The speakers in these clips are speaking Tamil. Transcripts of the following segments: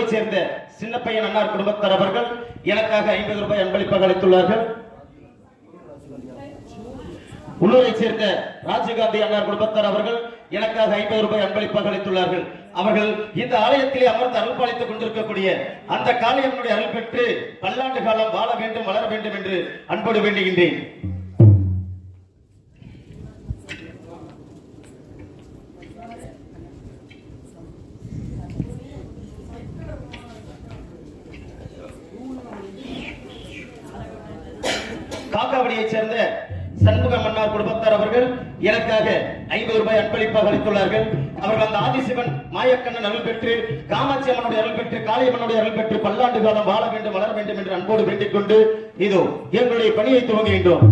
உள்ளூரை சேர்ந்த சின்னப்பையன் அன்னார் குடும்பத்தார் அவர்கள் எனக்காக 50 ரூபாய் அன்பளிப்பாக அளித்துள்ளார்கள். உள்ளூரை சேர்ந்த ராஜீவ்காந்தி அன்னார் குடும்பத்தார் அவர்கள் எனக்காக 50 ரூபாய் அன்பளிப்பாக அளித்துள்ளார்கள். அவர்கள் இந்த ஆலயத்திலே அமர்ந்து அருள் பாலித்துக் கொண்டிருக்கக்கூடிய அந்த காளையனுடைய அருள் பெற்று பல்லாண்டு காலம் வாழ வேண்டும், வளர வேண்டும் என்று அன்போடு வேண்டுகின்றேன். காக்காவடியைச் சேர்ந்த சண்முக மன்னார் குடும்பத்தார் அவர்கள் எனக்காக 50 ரூபாய் அன்பளிப்பாக அளித்துள்ளார்கள். அவர்கள் அந்த ஆதிசிவன் மாயக்கண்ணன் அருள் பெற்று, காமாட்சி அம்மனுடைய அருள் பெற்று, காளியம்மனுடைய அருள் பெற்று பல்லாண்டு காலம் வாழ வேண்டும், வளர வேண்டும் என்று அன்போடு வேண்டிக் கொண்டு இதோ எங்களுடைய பணியை துவங்குகின்றோம்.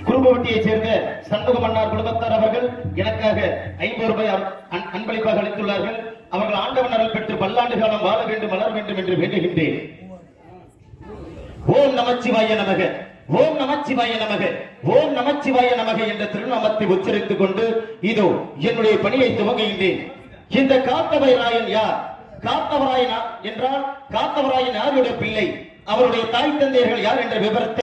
குறும்பவட்டியைச் சேர்ந்த சண்முக மன்னார் குடும்பத்தார் அவர்கள் எனக்காக 50 ரூபாய் அன்பளிப்பாக அளித்துள்ளார்கள். அவர்கள் ஆண்டவன் அருள் பெற்று பல்லாண்டு காலம் வாழ வேண்டும், வளர வேண்டும் என்று வேண்டுகின்றேன். ஓம் நமச்சிவாய நமக, ஓம் நமச்சிவாய நமக, ஓம் நமச்சிவாய நமக என்ற திருநாமத்தை உச்சரித்துக் கொண்டு இதோ என்னுடைய பணியை துவங்குகின்றேன். இந்த காத்தவராயன் யார்? காத்தவராயன் என்றால் காத்தவராயன் யாருடைய பிள்ளை, அவருடைய தாய் தந்தையர்கள் யார் என்ற விவரத்தை